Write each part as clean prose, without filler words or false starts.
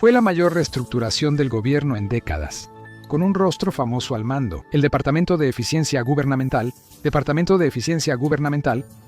Fue la mayor reestructuración del gobierno en décadas, con un rostro famoso al mando. El Departamento de Eficiencia Gubernamental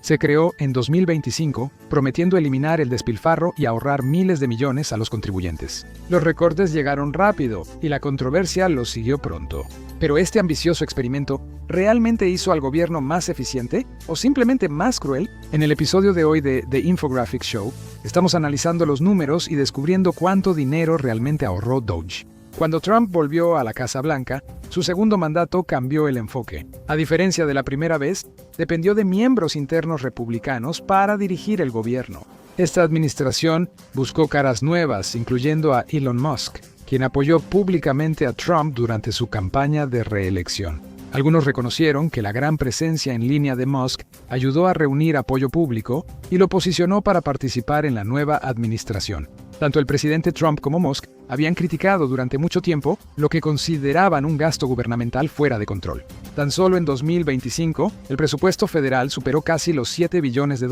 se creó en 2025, prometiendo eliminar el despilfarro y ahorrar miles de millones a los contribuyentes. Los recortes llegaron rápido y la controversia los siguió pronto. Pero este ambicioso experimento, ¿realmente hizo al gobierno más eficiente o simplemente más cruel? En el episodio de hoy de The Infographics Show, estamos analizando los números y descubriendo cuánto dinero realmente ahorró Doge. Cuando Trump volvió a la Casa Blanca, su segundo mandato cambió el enfoque. A diferencia de la primera vez, dependió de miembros internos republicanos para dirigir el gobierno. Esta administración buscó caras nuevas, incluyendo a Elon Musk, quien apoyó públicamente a Trump durante su campaña de reelección. Algunos reconocieron que la gran presencia en línea de Musk ayudó a reunir apoyo público y lo posicionó para participar en la nueva administración. Tanto el presidente Trump como Musk habían criticado durante mucho tiempo lo que consideraban un gasto gubernamental fuera de control. Tan solo en 2025, el presupuesto federal superó casi los $7 billones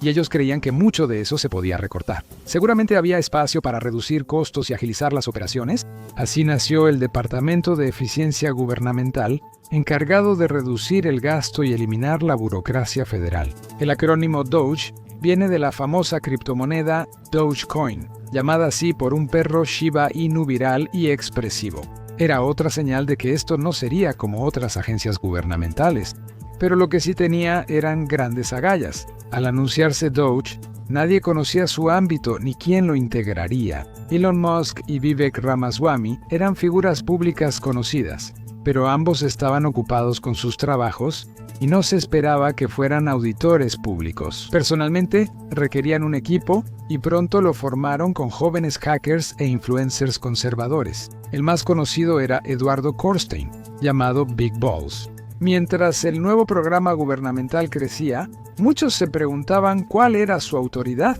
y ellos creían que mucho de eso se podía recortar. Seguramente había espacio para reducir costos y agilizar las operaciones. Así nació el Departamento de Eficiencia Gubernamental, encargado de reducir el gasto y eliminar la burocracia federal. El acrónimo Doge viene de la famosa criptomoneda Dogecoin, llamada así por un perro Shiba Inu viral y expresivo. Era otra señal de que esto no sería como otras agencias gubernamentales, pero lo que sí tenía eran grandes agallas. Al anunciarse Doge, nadie conocía su ámbito ni quién lo integraría. Elon Musk y Vivek Ramaswamy eran figuras públicas conocidas, pero ambos estaban ocupados con sus trabajos y no se esperaba que fueran auditores públicos. Personalmente, requerían un equipo y pronto lo formaron con jóvenes hackers e influencers conservadores. El más conocido era Eduardo Kornstein, llamado Big Balls. Mientras el nuevo programa gubernamental crecía, muchos se preguntaban cuál era su autoridad.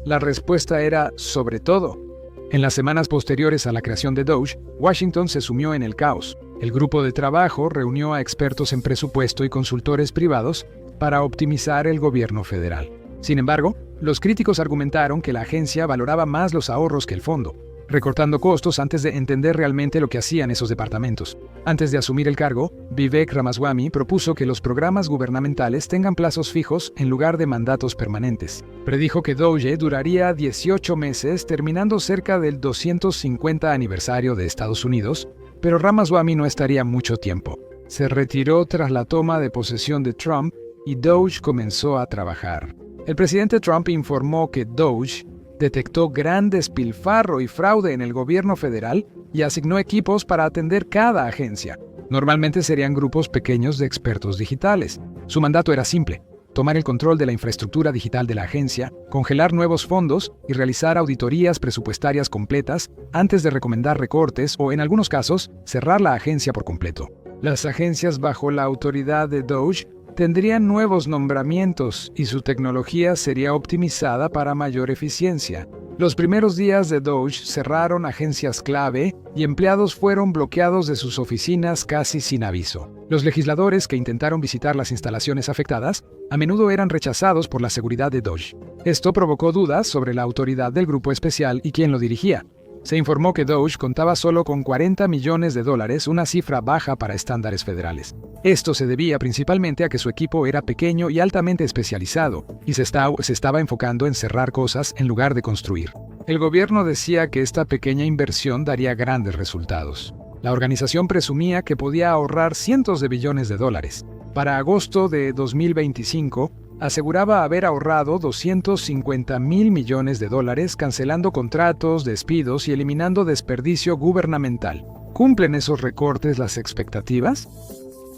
La respuesta era sobre todo. En las semanas posteriores a la creación de Doge, Washington se sumió en el caos. El grupo de trabajo reunió a expertos en presupuesto y consultores privados para optimizar el gobierno federal. Sin embargo, los críticos argumentaron que la agencia valoraba más los ahorros que el fondo, recortando costos antes de entender realmente lo que hacían esos departamentos. Antes de asumir el cargo, Vivek Ramaswamy propuso que los programas gubernamentales tengan plazos fijos en lugar de mandatos permanentes. Predijo que Doge duraría 18 meses, terminando cerca del 250 aniversario de Estados Unidos, pero Ramaswamy no estaría mucho tiempo. Se retiró tras la toma de posesión de Trump y Doge comenzó a trabajar. El presidente Trump informó que Doge detectó gran despilfarro y fraude en el gobierno federal y asignó equipos para atender cada agencia. Normalmente serían grupos pequeños de expertos digitales. Su mandato era simple: tomar el control de la infraestructura digital de la agencia, congelar nuevos fondos y realizar auditorías presupuestarias completas antes de recomendar recortes o, en algunos casos, cerrar la agencia por completo. Las agencias bajo la autoridad de Doge tendrían nuevos nombramientos y su tecnología sería optimizada para mayor eficiencia. Los primeros días de Doge cerraron agencias clave y empleados fueron bloqueados de sus oficinas casi sin aviso. Los legisladores que intentaron visitar las instalaciones afectadas a menudo eran rechazados por la seguridad de Doge. Esto provocó dudas sobre la autoridad del grupo especial y quién lo dirigía. Se informó que Doge contaba solo con $40 millones, una cifra baja para estándares federales. Esto se debía principalmente a que su equipo era pequeño y altamente especializado, y se estaba enfocando en cerrar cosas en lugar de construir. El gobierno decía que esta pequeña inversión daría grandes resultados. La organización presumía que podía ahorrar cientos de billones de dólares. Para agosto de 2025, aseguraba haber ahorrado $250 mil millones, cancelando contratos, despidos y eliminando desperdicio gubernamental. ¿Cumplen esos recortes las expectativas?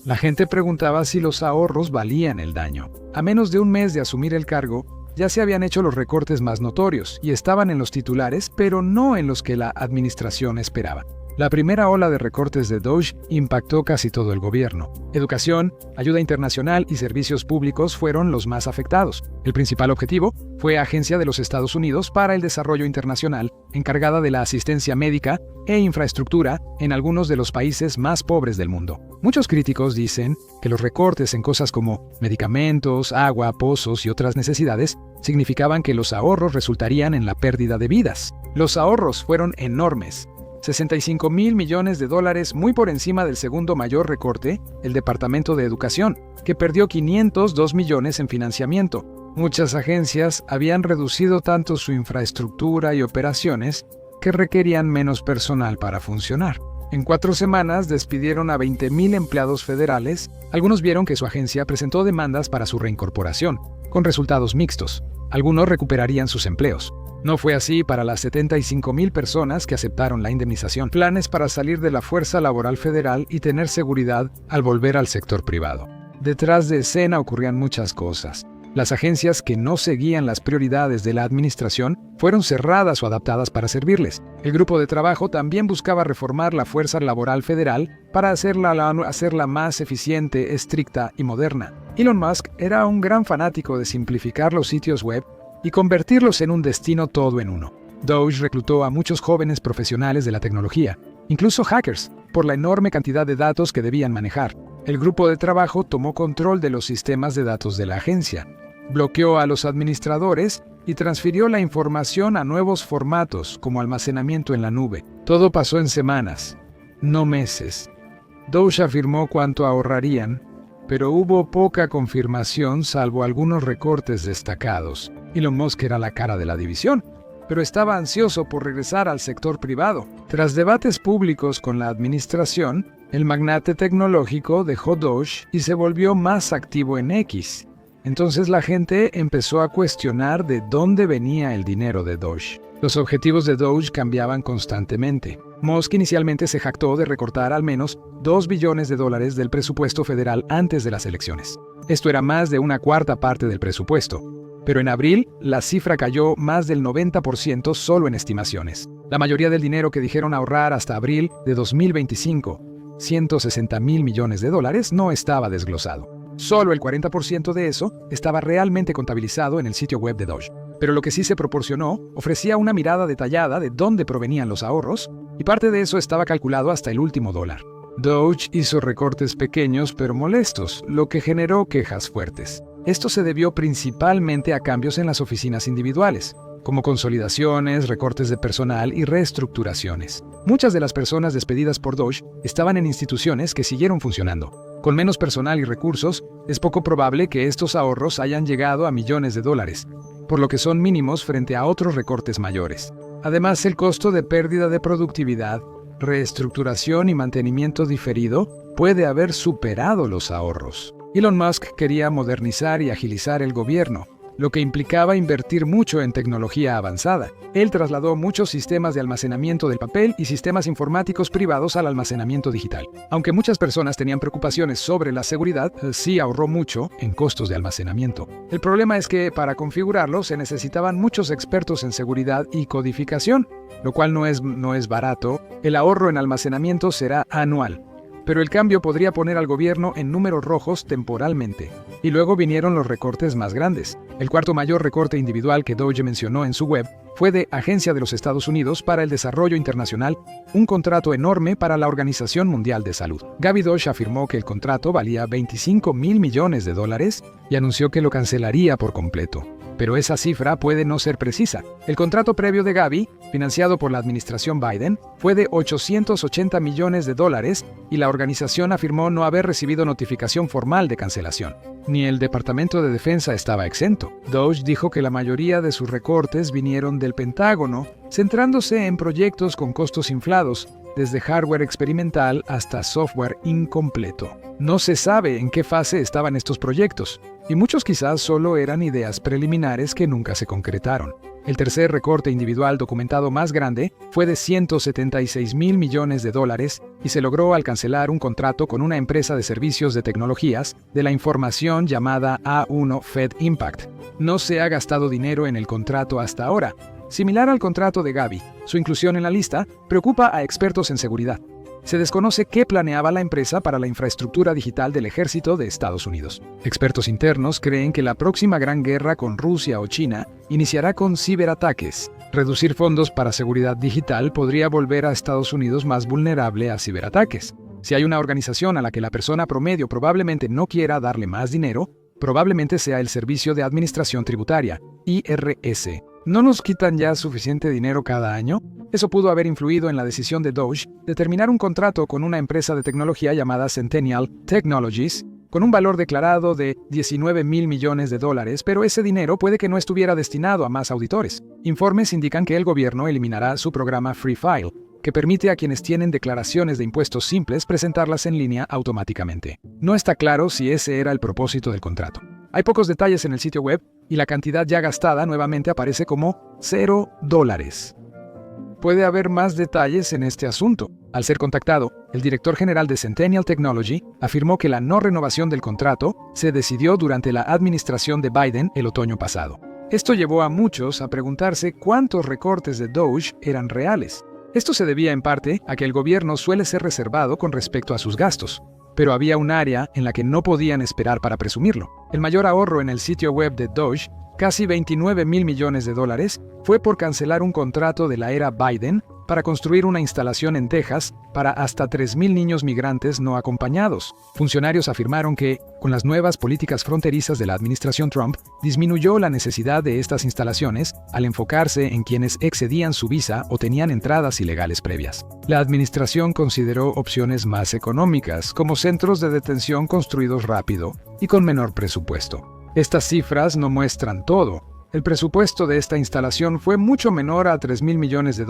La gente preguntaba si los ahorros valían el daño. A menos de un mes de asumir el cargo, ya se habían hecho los recortes más notorios y estaban en los titulares, pero no en los que la administración esperaba. La primera ola de recortes de DOGE impactó casi todo el gobierno. Educación, ayuda internacional y servicios públicos fueron los más afectados. El principal objetivo fue Agencia de los Estados Unidos para el Desarrollo Internacional, encargada de la asistencia médica e infraestructura en algunos de los países más pobres del mundo. Muchos críticos dicen que los recortes en cosas como medicamentos, agua, pozos y otras necesidades significaban que los ahorros resultarían en la pérdida de vidas. Los ahorros fueron enormes. $65,000 millones, muy por encima del segundo mayor recorte, el Departamento de Educación, que perdió $502 millones en financiamiento. Muchas agencias habían reducido tanto su infraestructura y operaciones que requerían menos personal para funcionar. En 4 semanas despidieron a 20,000 empleados federales. Algunos vieron que su agencia presentó demandas para su reincorporación, con resultados mixtos. Algunos recuperarían sus empleos. No fue así para las 75,000 personas que aceptaron la indemnización. Planes para salir de la fuerza laboral federal y tener seguridad al volver al sector privado. Detrás de escena ocurrían muchas cosas. Las agencias que no seguían las prioridades de la administración fueron cerradas o adaptadas para servirles. El grupo de trabajo también buscaba reformar la fuerza laboral federal para hacerla más eficiente, estricta y moderna. Elon Musk era un gran fanático de simplificar los sitios web y convertirlos en un destino todo en uno. DOGE reclutó a muchos jóvenes profesionales de la tecnología, incluso hackers, por la enorme cantidad de datos que debían manejar. El grupo de trabajo tomó control de los sistemas de datos de la agencia, bloqueó a los administradores y transfirió la información a nuevos formatos, como almacenamiento en la nube. Todo pasó en semanas, no meses. DOGE afirmó cuánto ahorrarían, pero hubo poca confirmación salvo algunos recortes destacados. Elon Musk era la cara de la división, pero estaba ansioso por regresar al sector privado. Tras debates públicos con la administración, el magnate tecnológico dejó DOGE y se volvió más activo en X. Entonces la gente empezó a cuestionar de dónde venía el dinero de DOGE. Los objetivos de DOGE cambiaban constantemente. Musk inicialmente se jactó de recortar al menos $2 billones del presupuesto federal antes de las elecciones. Esto era más de una cuarta parte del presupuesto. Pero en abril, la cifra cayó más del 90% solo en estimaciones. La mayoría del dinero que dijeron ahorrar hasta abril de 2025, $160,000 millones, no estaba desglosado. Solo el 40% de eso estaba realmente contabilizado en el sitio web de DOGE. Pero lo que sí se proporcionó ofrecía una mirada detallada de dónde provenían los ahorros, y parte de eso estaba calculado hasta el último dólar. DOGE hizo recortes pequeños pero molestos, lo que generó quejas fuertes. Esto se debió principalmente a cambios en las oficinas individuales, como consolidaciones, recortes de personal y reestructuraciones. Muchas de las personas despedidas por DOGE estaban en instituciones que siguieron funcionando. Con menos personal y recursos, es poco probable que estos ahorros hayan llegado a millones de dólares, por lo que son mínimos frente a otros recortes mayores. Además, el costo de pérdida de productividad, reestructuración y mantenimiento diferido puede haber superado los ahorros. Elon Musk quería modernizar y agilizar el gobierno, lo que implicaba invertir mucho en tecnología avanzada. Él trasladó muchos sistemas de almacenamiento del papel y sistemas informáticos privados al almacenamiento digital. Aunque muchas personas tenían preocupaciones sobre la seguridad, sí ahorró mucho en costos de almacenamiento. El problema es que para configurarlo se necesitaban muchos expertos en seguridad y codificación, lo cual no es barato. El ahorro en almacenamiento será anual, pero el cambio podría poner al gobierno en números rojos temporalmente. Y luego vinieron los recortes más grandes. El cuarto mayor recorte individual que DOGE mencionó en su web fue de Agencia de los Estados Unidos para el Desarrollo Internacional, un contrato enorme para la Organización Mundial de Salud. Gabby DOGE afirmó que el contrato valía $25,000 millones y anunció que lo cancelaría por completo. Pero esa cifra puede no ser precisa. El contrato previo de Gabby, financiado por la administración Biden, fue de $880 millones y la organización afirmó no haber recibido notificación formal de cancelación. Ni el Departamento de Defensa estaba exento. DOGE dijo que la mayoría de sus recortes vinieron del Pentágono, centrándose en proyectos con costos inflados, desde hardware experimental hasta software incompleto. No se sabe en qué fase estaban estos proyectos, y muchos quizás solo eran ideas preliminares que nunca se concretaron. El tercer recorte individual documentado más grande fue de $176,000 millones y se logró al cancelar un contrato con una empresa de servicios de tecnologías de la información llamada A1 Fed Impact. No se ha gastado dinero en el contrato hasta ahora, Similar al contrato de Gavi, su inclusión en la lista preocupa a expertos en seguridad. Se desconoce qué planeaba la empresa para la infraestructura digital del ejército de Estados Unidos. Expertos internos creen que la próxima gran guerra con Rusia o China iniciará con ciberataques. Reducir fondos para seguridad digital podría volver a Estados Unidos más vulnerable a ciberataques. Si hay una organización a la que la persona promedio probablemente no quiera darle más dinero, probablemente sea el Servicio de Administración Tributaria, IRS. ¿No nos quitan ya suficiente dinero cada año? Eso pudo haber influido en la decisión de Doge de terminar un contrato con una empresa de tecnología llamada Centennial Technologies, con un valor declarado de $19 mil millones, pero ese dinero puede que no estuviera destinado a más auditores. Informes indican que el gobierno eliminará su programa Free File, que permite a quienes tienen declaraciones de impuestos simples presentarlas en línea automáticamente. No está claro si ese era el propósito del contrato. Hay pocos detalles en el sitio web y la cantidad ya gastada nuevamente aparece como $0. Puede haber más detalles en este asunto. Al ser contactado, el director general de Centennial Technology afirmó que la no renovación del contrato se decidió durante la administración de Biden el otoño pasado. Esto llevó a muchos a preguntarse cuántos recortes de Doge eran reales. Esto se debía en parte a que el gobierno suele ser reservado con respecto a sus gastos, pero había un área en la que no podían esperar para presumirlo. El mayor ahorro en el sitio web de Doge, casi $29 mil millones, fue por cancelar un contrato de la era Biden para construir una instalación en Texas para hasta 3,000 niños migrantes no acompañados. Funcionarios afirmaron que, con las nuevas políticas fronterizas de la administración Trump, disminuyó la necesidad de estas instalaciones al enfocarse en quienes excedían su visa o tenían entradas ilegales previas. La administración consideró opciones más económicas, como centros de detención construidos rápido y con menor presupuesto. Estas cifras no muestran todo. El presupuesto de esta instalación fue mucho menor a $3,000 millones.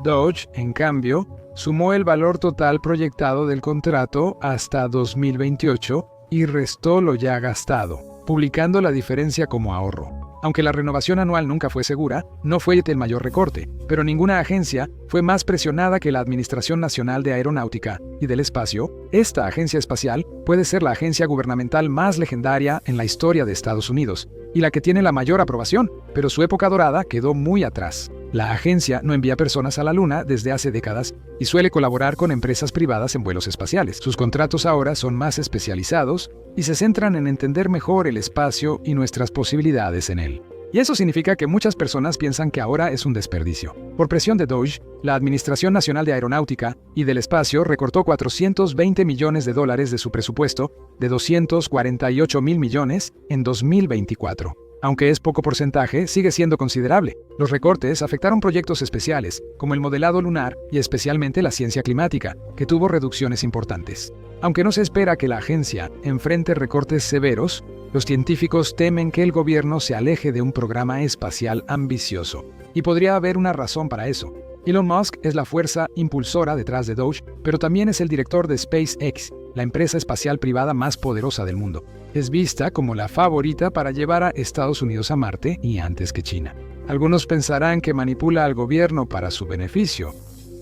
Doge, en cambio, sumó el valor total proyectado del contrato hasta 2028 y restó lo ya gastado, publicando la diferencia como ahorro. Aunque la renovación anual nunca fue segura, no fue el mayor recorte, pero ninguna agencia fue más presionada que la Administración Nacional de Aeronáutica y del Espacio. Esta agencia espacial puede ser la agencia gubernamental más legendaria en la historia de Estados Unidos y la que tiene la mayor aprobación, pero su época dorada quedó muy atrás. La agencia no envía personas a la Luna desde hace décadas y suele colaborar con empresas privadas en vuelos espaciales. Sus contratos ahora son más especializados y se centran en entender mejor el espacio y nuestras posibilidades en él. Y eso significa que muchas personas piensan que ahora es un desperdicio. Por presión de Doge, la Administración Nacional de Aeronáutica y del Espacio recortó $420 millones de su presupuesto de $248 mil millones en 2024. Aunque es poco porcentaje, sigue siendo considerable. Los recortes afectaron proyectos especiales, como el modelado lunar y especialmente la ciencia climática, que tuvo reducciones importantes. Aunque no se espera que la agencia enfrente recortes severos, los científicos temen que el gobierno se aleje de un programa espacial ambicioso. Y podría haber una razón para eso. Elon Musk es la fuerza impulsora detrás de Doge, pero también es el director de SpaceX, la empresa espacial privada más poderosa del mundo. Es vista como la favorita para llevar a Estados Unidos a Marte y antes que China. Algunos pensarán que manipula al gobierno para su beneficio,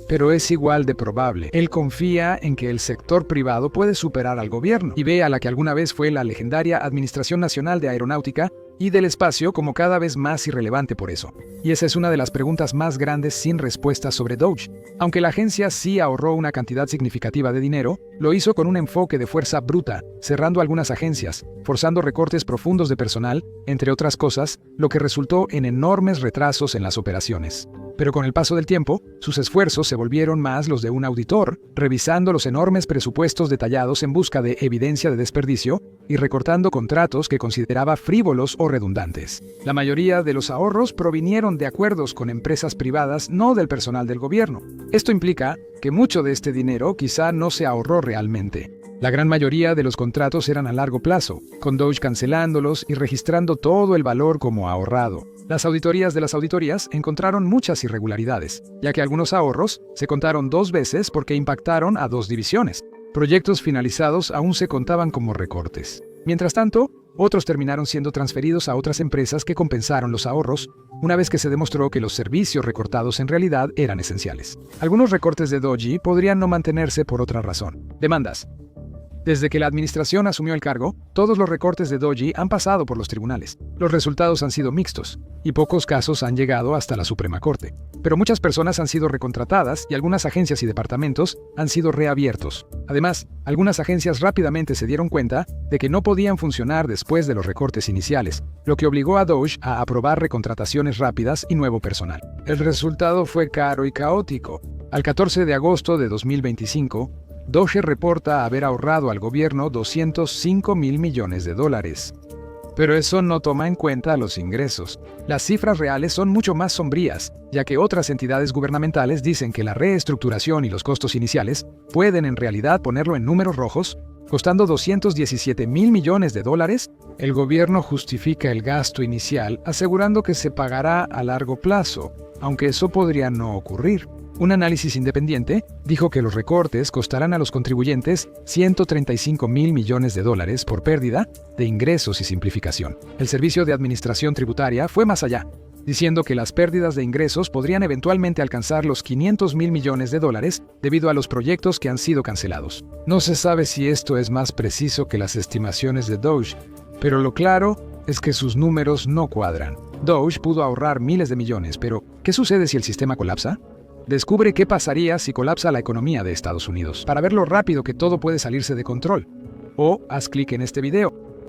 pero es igual de probable. Él confía en que el sector privado puede superar al gobierno y ve a la que alguna vez fue la legendaria Administración Nacional de Aeronáutica y del Espacio como cada vez más irrelevante por eso. Y esa es una de las preguntas más grandes sin respuesta sobre Doge. Aunque la agencia sí ahorró una cantidad significativa de dinero, lo hizo con un enfoque de fuerza bruta, cerrando algunas agencias, forzando recortes profundos de personal, entre otras cosas, lo que resultó en enormes retrasos en las operaciones. Pero con el paso del tiempo, sus esfuerzos se volvieron más los de un auditor, revisando los enormes presupuestos detallados en busca de evidencia de desperdicio y recortando contratos que consideraba frívolos o redundantes. La mayoría de los ahorros provinieron de acuerdos con empresas privadas, no del personal del gobierno. Esto implica que mucho de este dinero quizá no se ahorró realmente. La gran mayoría de los contratos eran a largo plazo, con Doge cancelándolos y registrando todo el valor como ahorrado. Las auditorías de las auditorías encontraron muchas irregularidades, ya que algunos ahorros se contaron 2 veces porque impactaron a 2 divisiones. Proyectos finalizados aún se contaban como recortes. Mientras tanto, otros terminaron siendo transferidos a otras empresas que compensaron los ahorros, una vez que se demostró que los servicios recortados en realidad eran esenciales. Algunos recortes de Doge podrían no mantenerse por otra razón. Demandas. Desde que la administración asumió el cargo, todos los recortes de Doge han pasado por los tribunales. Los resultados han sido mixtos, y pocos casos han llegado hasta la Suprema Corte. Pero muchas personas han sido recontratadas y algunas agencias y departamentos han sido reabiertos. Además, algunas agencias rápidamente se dieron cuenta de que no podían funcionar después de los recortes iniciales, lo que obligó a Doge a aprobar recontrataciones rápidas y nuevo personal. El resultado fue caro y caótico. Al 14 de agosto de 2025, Doge reporta haber ahorrado al gobierno $205 mil millones. Pero eso no toma en cuenta los ingresos. Las cifras reales son mucho más sombrías, ya que otras entidades gubernamentales dicen que la reestructuración y los costos iniciales pueden en realidad ponerlo en números rojos, costando $217 mil millones. El gobierno justifica el gasto inicial asegurando que se pagará a largo plazo, aunque eso podría no ocurrir. Un análisis independiente dijo que los recortes costarán a los contribuyentes $135 mil millones por pérdida de ingresos y simplificación. El Servicio de Administración Tributaria fue más allá, diciendo que las pérdidas de ingresos podrían eventualmente alcanzar los $500 mil millones debido a los proyectos que han sido cancelados. No se sabe si esto es más preciso que las estimaciones de Doge, pero lo claro es que sus números no cuadran. Doge pudo ahorrar miles de millones, pero ¿qué sucede si el sistema colapsa? Descubre qué pasaría si colapsa la economía de Estados Unidos, para ver lo rápido que todo puede salirse de control. O haz clic en este video.